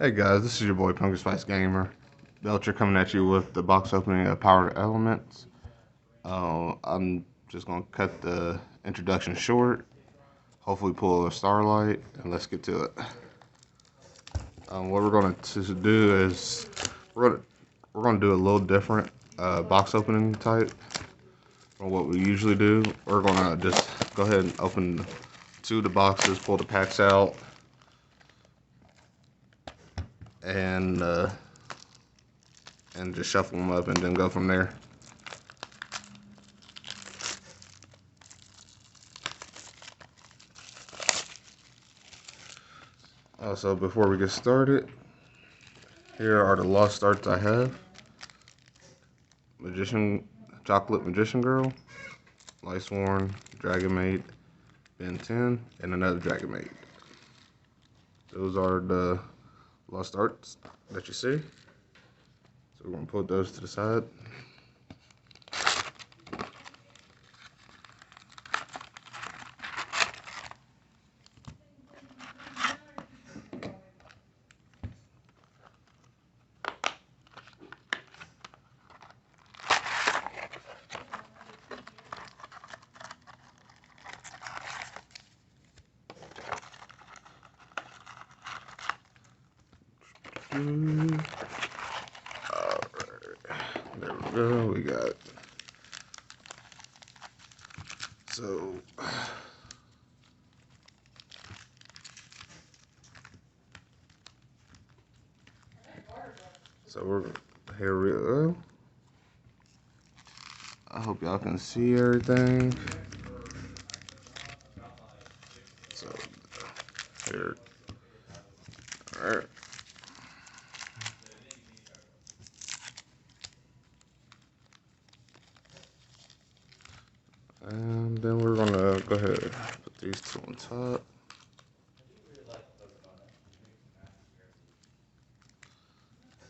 Hey guys, this is your boy Pumpkin Spice Gamer. Belcher coming at you with the box opening of Power Elements. I'm just gonna cut the introduction short. Hopefully pull a Starlight, and let's get to it. What we're going to do is we're gonna do a little different box opening type from what we usually do. We're gonna just go ahead and open two of the boxes, pull the packs out, and just shuffle them up, and then go from there. So before we get started, here are the lost starts I have. Chocolate Magician Girl, Lightsworn, Dragon Maid, Ben 10, and another Dragon Maid. Those are the lost arts that you see. So we're going to put those to the side. Alright, there we go. We got so we're here we go. I hope y'all can see everything. So here, all right. And then we're gonna go ahead and put these two on top.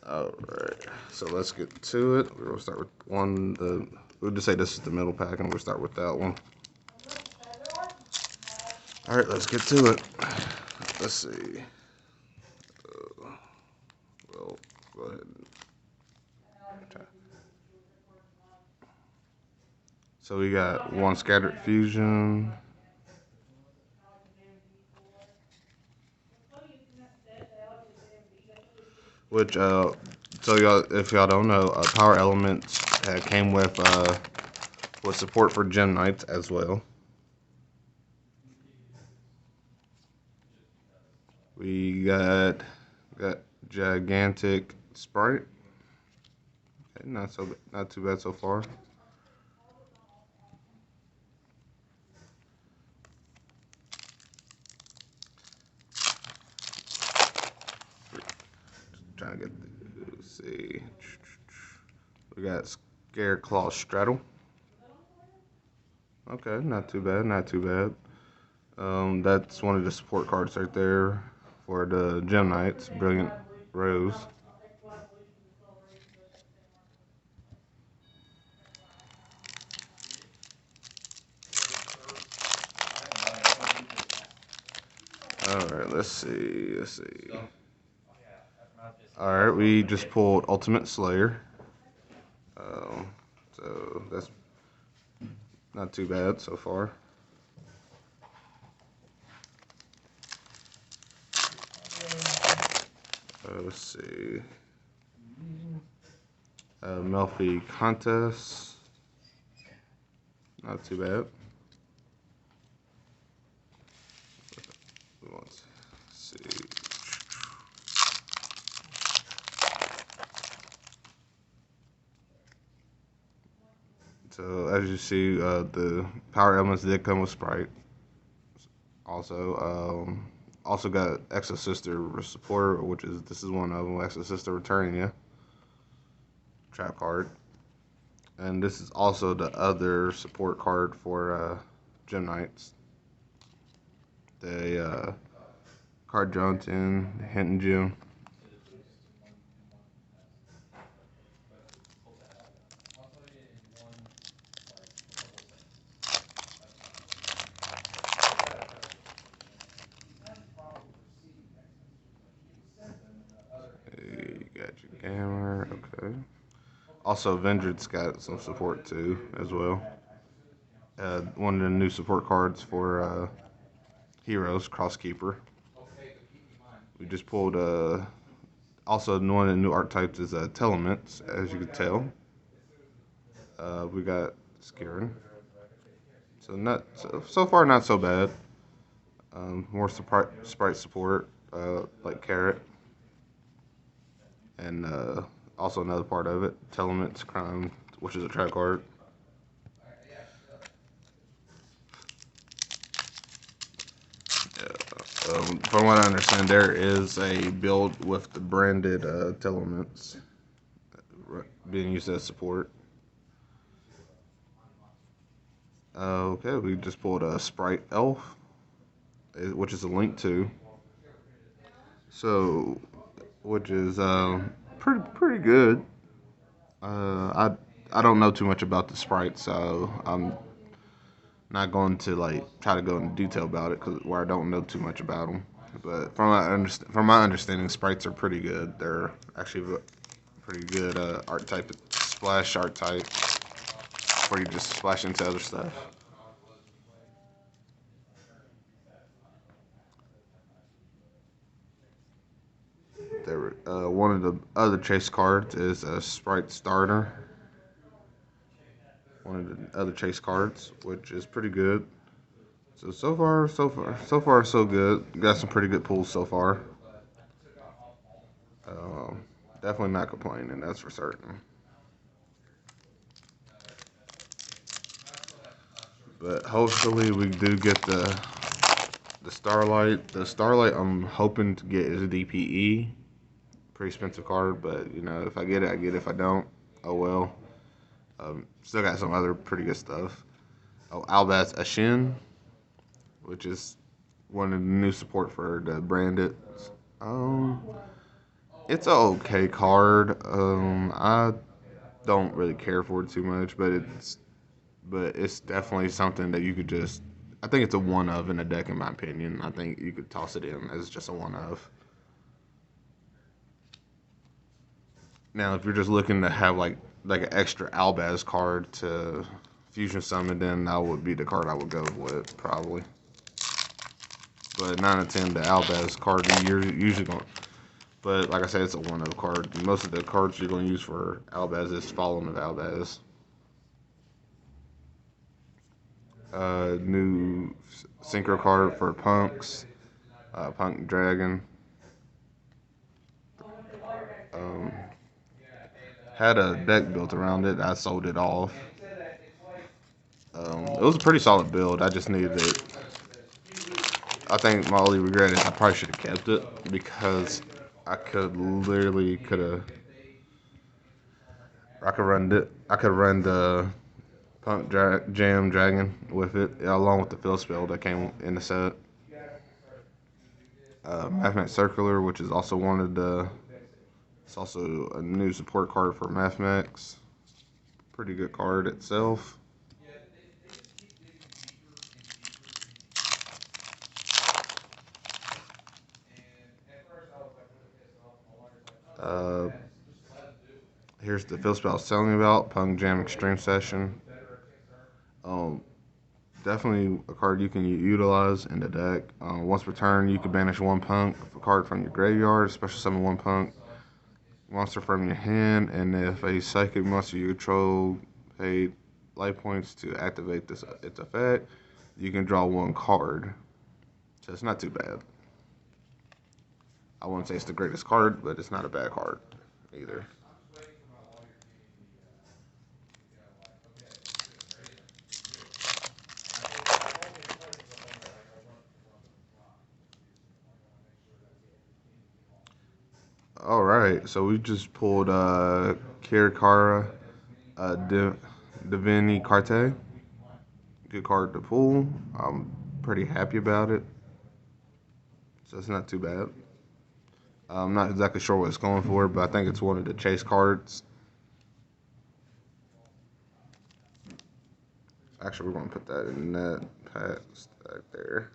Alright, so let's get to it. We're gonna start with we'll just say this is the middle pack, and we'll start with that one. Alright, let's get to it. Let's see. Well, go ahead. So we got one Scattered Fusion, which so y'all, if y'all don't know, Power Elements came with support for Gem Knights as well. We got Gigantic Sprite. Okay, not too bad so far. Trying to get let's see. We got Scareclaw Straddle. Okay, not too bad, not too bad. That's one of the support cards right there for the Gem Knights. Brilliant Rose. Alright, let's see. Alright, we just pulled Ultimate Slayer. So that's not too bad so far. Let's see. Melfi Contest. Not too bad. Let's see. So as you see, the Power Elements did come with Sprite. Also got Exosister support, this is one of them. Exosister Returnia trap card, and this is also the other support card for Gem Knights. The card Jonathan, Hinton Gem. Gamer, okay. Also, Vendred's got some support too, as well. One of the new support cards for Heroes, Crosskeeper. We just pulled also one of the new archetypes is Telements, as you can tell. We got Skirin. So so far not so bad. More sprite support, like Carrot, and also another part of it, Telements Crime, which is a trap card. From what I understand, there is a build with the branded Telements being used as support. Okay, we just pulled a Sprite Elf, which is a Link 2. So, which is pretty good. I don't know too much about the sprites, so I'm not going to like try to go into detail about it because where I don't know too much about them. But from my understanding, sprites are pretty good. They're actually pretty good art type, splash art type, where you just splash into other stuff. One of the other chase cards is a Sprite Starter. One of the other chase cards, which is pretty good. So far, so good. Got some pretty good pulls so far. Um, Definitely not complaining, that's for certain. But hopefully we do get the Starlight. The Starlight I'm hoping to get is a DPE. Pretty expensive card, but you know if I get it, I get it. If I don't, oh well. Still got some other pretty good stuff. Oh, Albaz Ashin, which is one of the new support for the branded. Um, it's an okay card. I don't really care for it too much, but it's definitely something that you could just. I think it's a one of in a deck, in my opinion. I think you could toss it in as just a one of. Now, if you're just looking to have like an extra Albaz card to fusion summon, then that would be the card I would go with probably. But 9 out of 10, the Albaz card you're usually going. But like I said, it's a one of card. Most of the cards you're going to use for Albaz is Fallen of Albaz. New synchro card for Punks, Punk Dragon. Um, had a deck built around it. I sold it off. It was a pretty solid build. I just needed it. I think my only regret is I probably should have kept it because I could run it. I could run the Jam Dragon with it, along with the field spell that came in the set. Mathemax Circular, which is also one of the. It's also a new support card for Mathemax. Pretty good card itself. Uh, Here's the field spell I was telling you about, Punk Jam Extreme Session. Um, Definitely a card you can utilize in the deck. Once per turn, you can banish one Punk card from your graveyard, special summon one Punk monster from your hand, and if a psychic monster you control paid life points to activate its effect, you can draw one card. So it's not too bad. I wouldn't say it's the greatest card, but it's not a bad card either. All right, so we just pulled Kirikara, Divini Carte. Good card to pull. I'm pretty happy about it, so it's not too bad. I'm not exactly sure what it's going for, but I think it's one of the chase cards. Actually, we're going to put that in that past back there.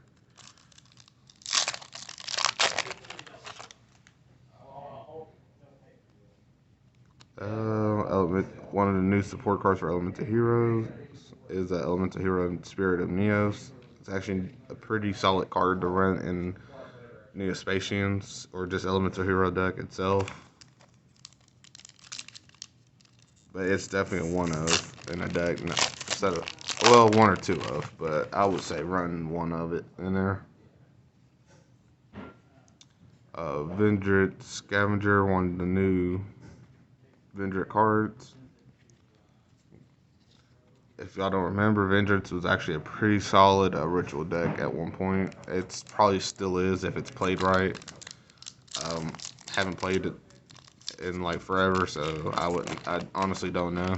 one of the new support cards for Elemental Heroes is the Elemental Hero Spirit of Neos. It's actually a pretty solid card to run in Neospatians or just Elemental Hero deck itself. But it's definitely a one of in a deck instead of, well, one or two of, but I would say run one of it in there. Vendrit Scavenger, one of the new Vendrit cards. If y'all don't remember, Vengeance was actually a pretty solid ritual deck at one point. It's probably still is if it's played right. Haven't played it in like forever, so I honestly don't know.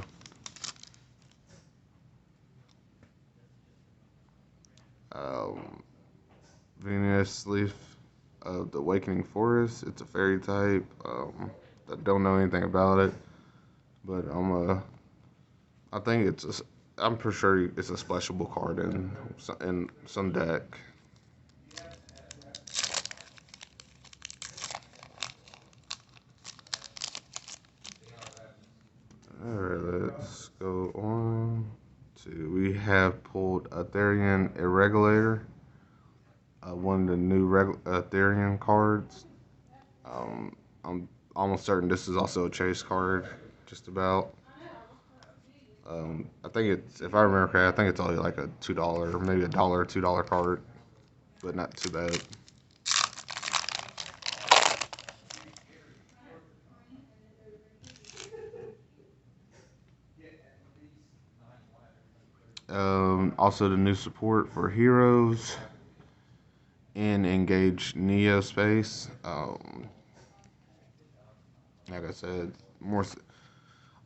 Venus Leaf of the Awakening Forest. It's a fairy type. I don't know anything about it, but I think I'm pretty sure it's a splashable card in some deck. Alright, let's go on to, we have pulled Aetherian Irregulator, one of the new Aetherian cards. I'm almost certain this is also a chase card, just about. I think it's, if I remember correctly, I think it's only like a $2, maybe $2 card, but not too bad. Also, the new support for heroes in Engage Neo Space. Like I said, more.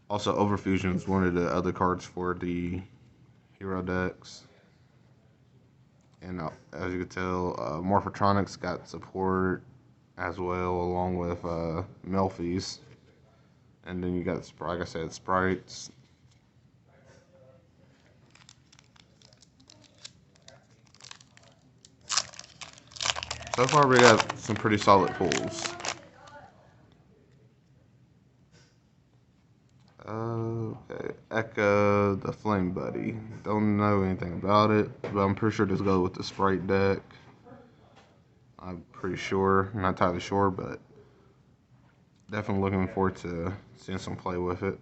Also, Overfusion is one of the other cards for the hero decks. And as you can tell, Morphotronics got support as well, along with Melfi's. And then you got, like I said, sprites. So far, we got some pretty solid pulls. Okay, Echo the Flame Buddy. Don't know anything about it, but I'm pretty sure this goes with the Sprite deck. I'm pretty sure, not entirely sure, but definitely looking forward to seeing some play with it.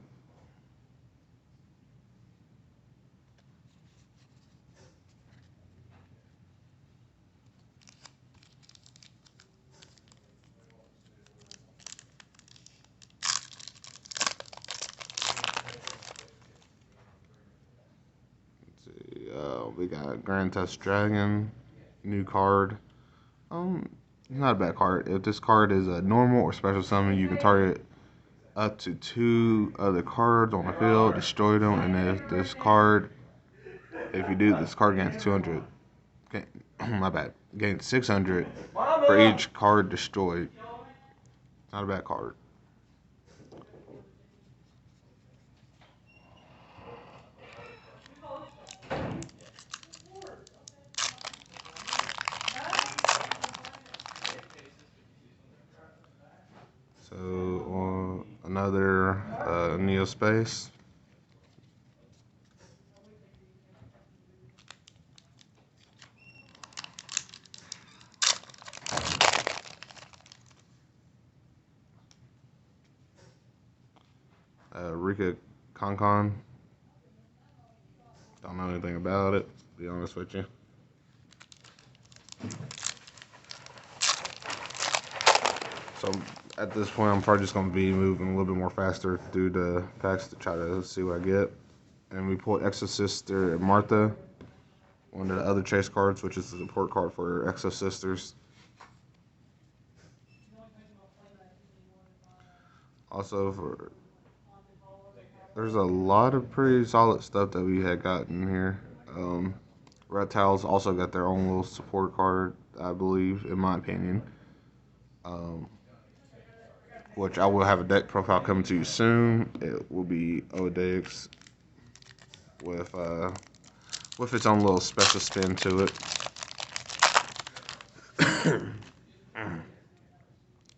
We got Grand Test Dragon, new card. Not a bad card. If this card is a normal or special summon, you can target up to 2 other cards on the field, destroy them, and if you do, this card gains 200. Okay, my bad. Gains 600 for each card destroyed. Not a bad card. So, another Neo Space. Rika Concon. Don't know anything about it, to be honest with you. So at this point, I'm probably just going to be moving a little bit more faster through the packs to try to see what I get. And we pulled Exosister and Martha, one of the other chase cards, which is the support card for Exosisters. Also, there's a lot of pretty solid stuff that we had gotten here. Reptiles also got their own little support card, I believe, in my opinion. Which I will have a deck profile coming to you soon. It will be Odex with its own little special spin to it.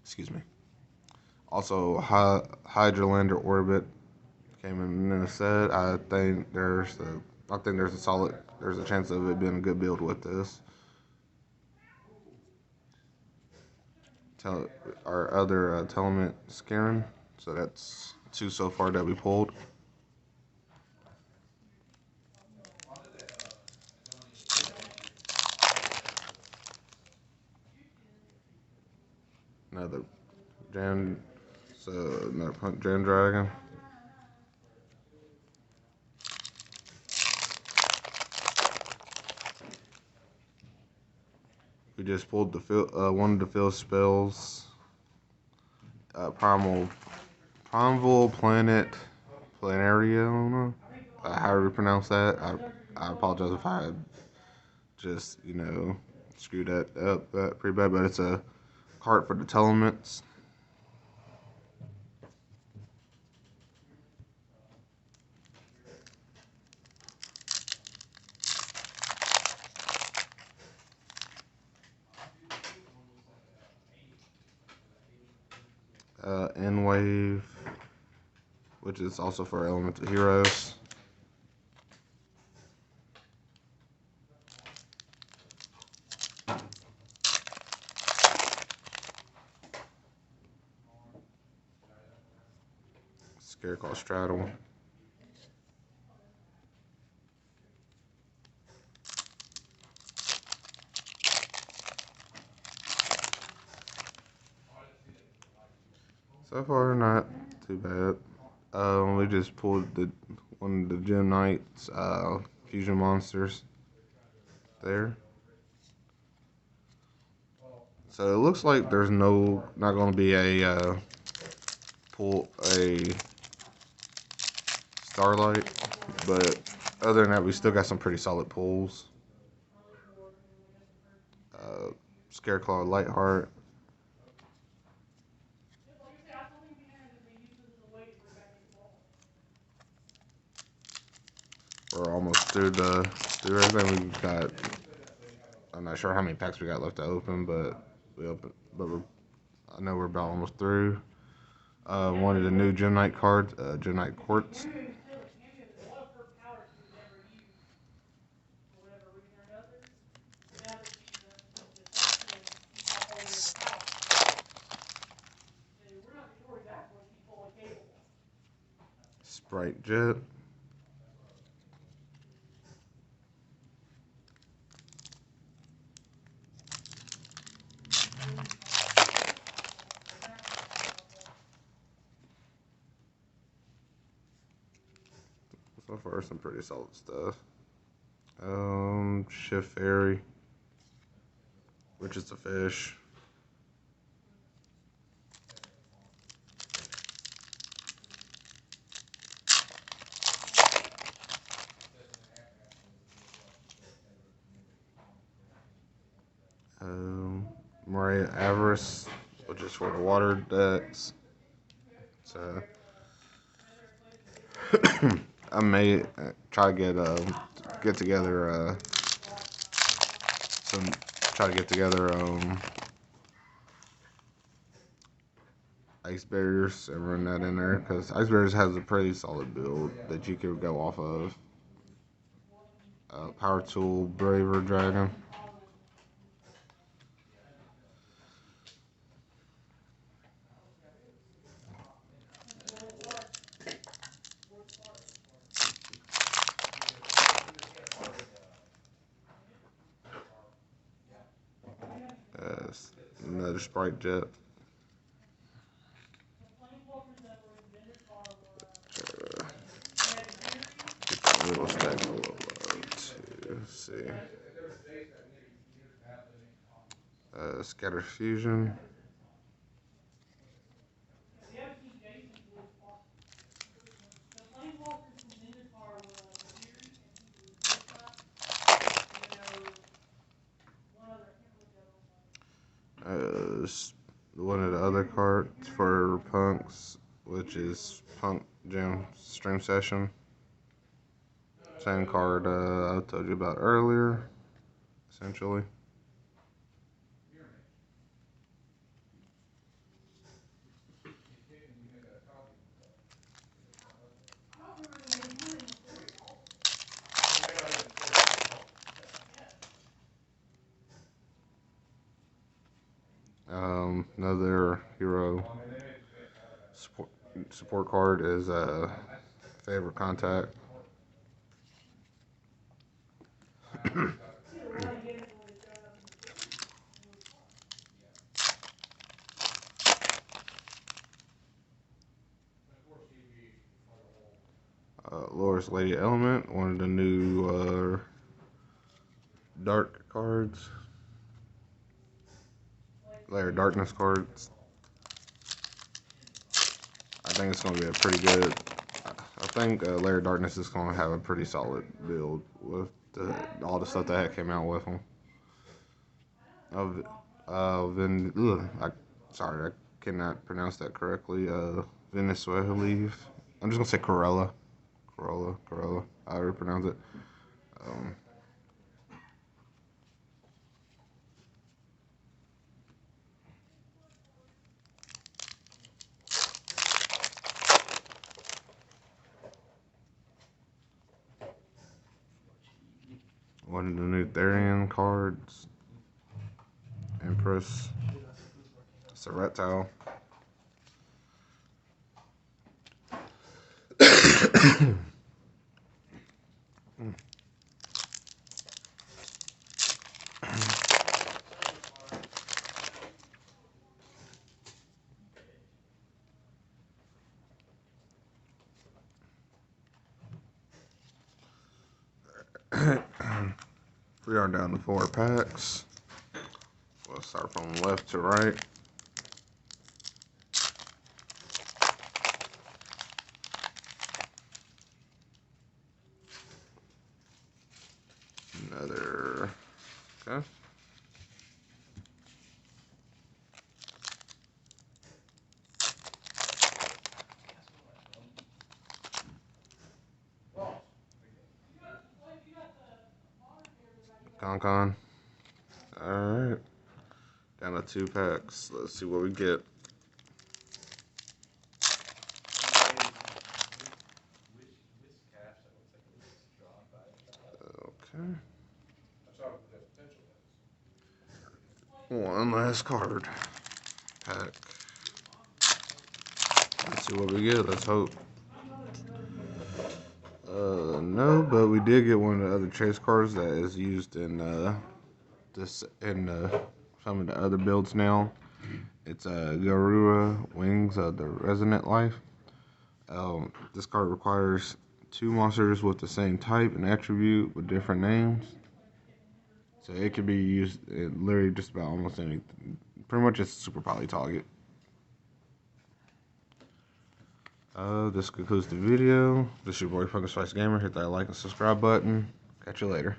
Excuse me. Also, Hydralander Orbit came in a set. I think there's a chance of it being a good build with this. Tell our other Telement Scarin. So that's 2 so far that we pulled. Another Jan, so another Punk Jan Dragon. We just pulled the one of the field spells. Primal Planet Planarium. How do you pronounce that? I apologize if I just screwed that up pretty bad, but it's a card for the Telements. N-Wave, which is also for Elemental Heroes. Scareclaw Straddle. So far, not too bad. We just pulled one of the Gem Knights fusion monsters there. So it looks like there's not going to be a Starlight, but other than that, we still got some pretty solid pulls. Scareclaw Lightheart. We're almost through everything. We've got. I'm not sure how many packs we got left to open, but I know we're about almost through. One of the new Gem Knight cards, Gem Knight Quartz. Sprite Jet. So far, some pretty solid stuff. Shift Fairy, which is a fish. Moray Avarice, which is for the water decks. So I may try to get together Ice Barriers and run that in there, because Ice Barriers has a pretty solid build that you could go off of. Power Tool Braver Dragon. Another Sprite Jet. Get a little stack below to see. Scatter Fusion. One of the other cards for Punks, which is Punk Jam Stream Session. Same card I told you about earlier, essentially. Another hero support card is a favorite contact. Loris Lady Element, one of the new dark cards. Layer Darkness cards. I think it's going to be a pretty good. I think Layer Darkness is going to have a pretty solid build with all the stuff that came out with them. Sorry, I cannot pronounce that correctly. Venezuela leaf. I'm just gonna say Corella. Corella. I already pronounce it. Um, One of the new Therian cards. Empress. It's a reptile. We are down to 4 packs. We'll start from left to right. Another. Okay. Con. Alright. Down to 2 packs. Let's see what we get. Okay. One last card. Pack. Let's see what we get. Let's hope. No, but we did get one of the other chase cards that is used in some of the other builds now. It's Garura Wings of the Resonant Life. This card requires 2 monsters with the same type and attribute with different names. So it can be used in literally just about almost anything. Pretty much it's super poly target. This concludes the video. This is your boy Fungus Spice Gamer. Hit that like and subscribe button. Catch you later.